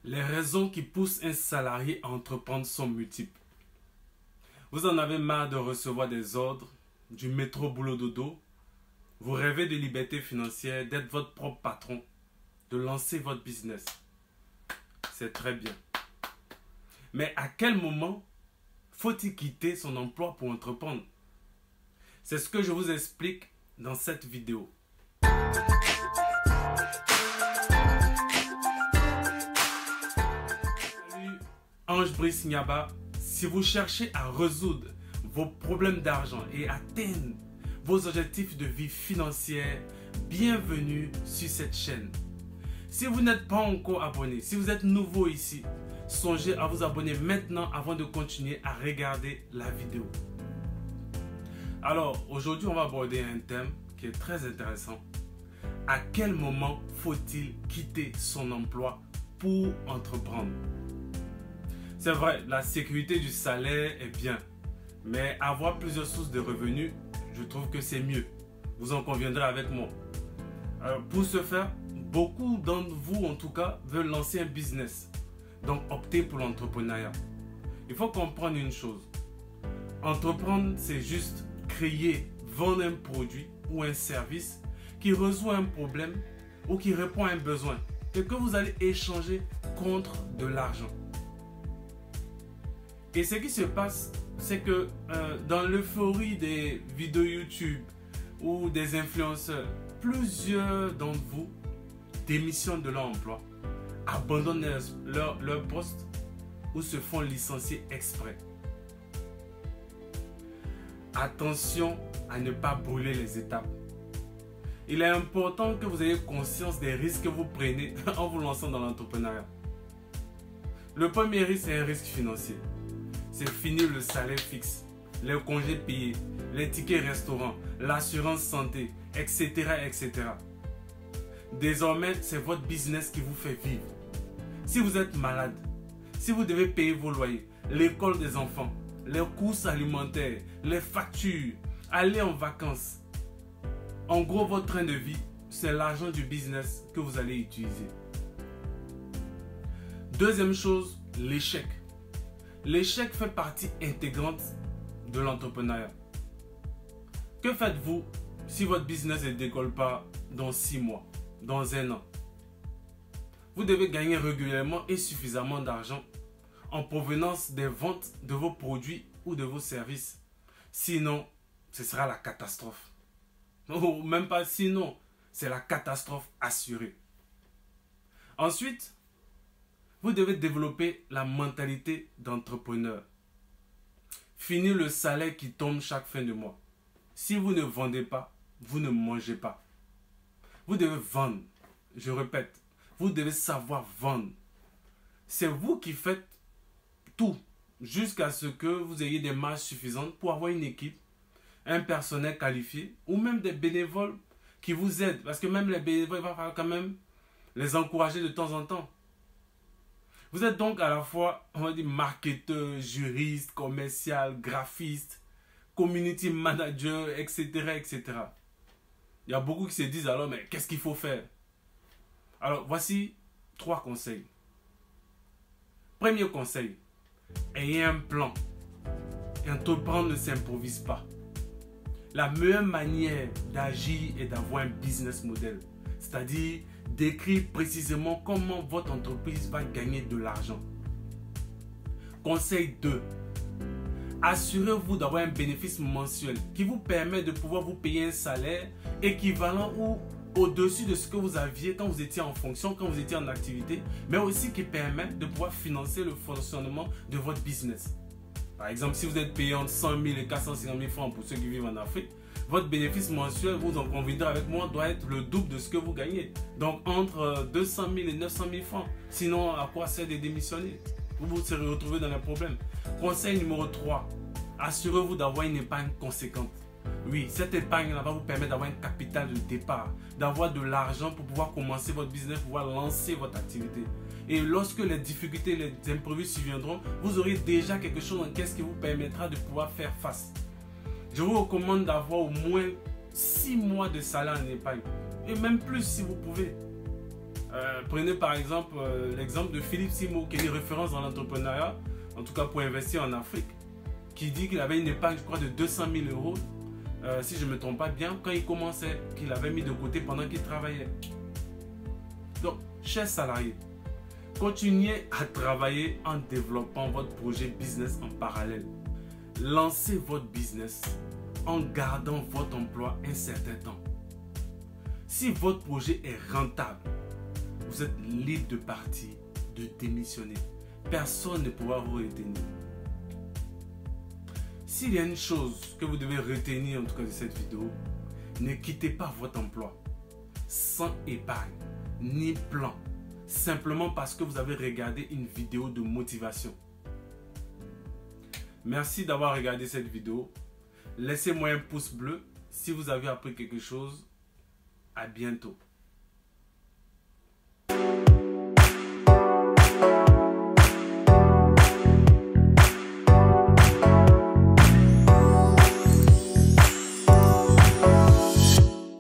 Les raisons qui poussent un salarié à entreprendre sont multiples. Vous en avez marre de recevoir des ordres, du métro boulot dodo. Vous rêvez de liberté financière, d'être votre propre patron, de lancer votre business. C'est très bien. Mais à quel moment faut-il quitter son emploi pour entreprendre? C'est ce que je vous explique dans cette vidéo. Salut, Ange Brice Nyaba. Si vous cherchez à résoudre vos problèmes d'argent et atteindre vos objectifs de vie financière, bienvenue sur cette chaîne. Si vous n'êtes pas encore abonné, si vous êtes nouveau ici, songez à vous abonner maintenant avant de continuer à regarder la vidéo. Alors, aujourd'hui, on va aborder un thème qui est très intéressant. À quel moment faut-il quitter son emploi pour entreprendre? C'est vrai, la sécurité du salaire est bien, mais avoir plusieurs sources de revenus, je trouve que c'est mieux. Vous en conviendrez avec moi. Alors, pour ce faire, beaucoup d'entre vous, en tout cas, veulent lancer un business. Donc, optez pour l'entrepreneuriat. Il faut comprendre une chose. Entreprendre, c'est juste créer, vendre un produit ou un service qui résout un problème ou qui répond à un besoin et que vous allez échanger contre de l'argent. Et ce qui se passe, c'est que dans l'euphorie des vidéos YouTube ou des influenceurs, plusieurs d'entre vous démissionnent de leur emploi, abandonnent leur poste ou se font licencier exprès. Attention à ne pas brûler les étapes. Il est important que vous ayez conscience des risques que vous prenez en vous lançant dans l'entrepreneuriat. Le premier risque, c'est un risque financier. C'est finir le salaire fixe, les congés payés, les tickets restaurants, l'assurance santé, etc., etc. Désormais, c'est votre business qui vous fait vivre. Si vous êtes malade, si vous devez payer vos loyers, l'école des enfants, les courses alimentaires, les factures, aller en vacances. En gros, votre train de vie, c'est l'argent du business que vous allez utiliser. Deuxième chose, l'échec. L'échec fait partie intégrante de l'entrepreneuriat. Que faites-vous si votre business ne décolle pas dans 6 mois, dans 1 an? Vous devez gagner régulièrement et suffisamment d'argent en provenance des ventes de vos produits ou de vos services. Sinon, ce sera la catastrophe. Ou même pas sinon, c'est la catastrophe assurée. Ensuite, vous devez développer la mentalité d'entrepreneur. Finir le salaire qui tombe chaque fin de mois. Si vous ne vendez pas, vous ne mangez pas. Vous devez vendre. Je répète, vous devez savoir vendre. C'est vous qui faites tout jusqu'à ce que vous ayez des marges suffisantes pour avoir une équipe, un personnel qualifié ou même des bénévoles qui vous aident. Parce que même les bénévoles, il va falloir quand même les encourager de temps en temps. Vous êtes donc à la fois, on va dire, marketeur, juriste, commercial, graphiste, community manager, etc., etc. Il y a beaucoup qui se disent alors, mais qu'est-ce qu'il faut faire? Alors, voici 3 conseils. Premier conseil, ayez un plan. Entreprendre ne s'improvise pas. La meilleure manière d'agir est d'avoir un business model. C'est-à-dire d'écrire précisément comment votre entreprise va gagner de l'argent. Conseil 2. Assurez-vous d'avoir un bénéfice mensuel qui vous permet de pouvoir vous payer un salaire équivalent ou au-dessus de ce que vous aviez quand vous étiez en fonction, quand vous étiez en activité, mais aussi qui permet de pouvoir financer le fonctionnement de votre business. Par exemple, si vous êtes payé entre 100 000 et 450 000 francs pour ceux qui vivent en Afrique, votre bénéfice mensuel, vous en conviendrez avec moi, doit être le double de ce que vous gagnez. Donc, entre 200 000 et 900 000 francs. Sinon, à quoi sert de démissionner? Vous vous serez retrouvé dans les problèmes. Conseil numéro 3. Assurez-vous d'avoir une épargne conséquente. Oui, cette épargne-là va vous permettre d'avoir un capital de départ, d'avoir de l'argent pour pouvoir commencer votre business, pour pouvoir lancer votre activité. Et lorsque les difficultés, les imprévus surviendront, vous aurez déjà quelque chose en caisse qui vous permettra de pouvoir faire face. Je vous recommande d'avoir au moins 6 mois de salaire en épargne. Et même plus si vous pouvez. Prenez par exemple l'exemple de Philippe Simo, qui est une référence dans l'entrepreneuriat, en tout cas pour investir en Afrique, qui dit qu'il avait une épargne, je crois, de 200 000 euros, si je ne me trompe pas bien, quand il commençait, qu'il avait mis de côté pendant qu'il travaillait. Donc, chers salariés, continuez à travailler en développant votre projet business en parallèle. Lancez votre business en gardant votre emploi un certain temps. Si votre projet est rentable, vous êtes libre de partir, de démissionner. Personne ne pourra vous retenir. S'il y a une chose que vous devez retenir en tout cas de cette vidéo, ne quittez pas votre emploi sans épargne ni plan, simplement parce que vous avez regardé une vidéo de motivation. Merci d'avoir regardé cette vidéo. Laissez-moi un pouce bleu si vous avez appris quelque chose. À bientôt.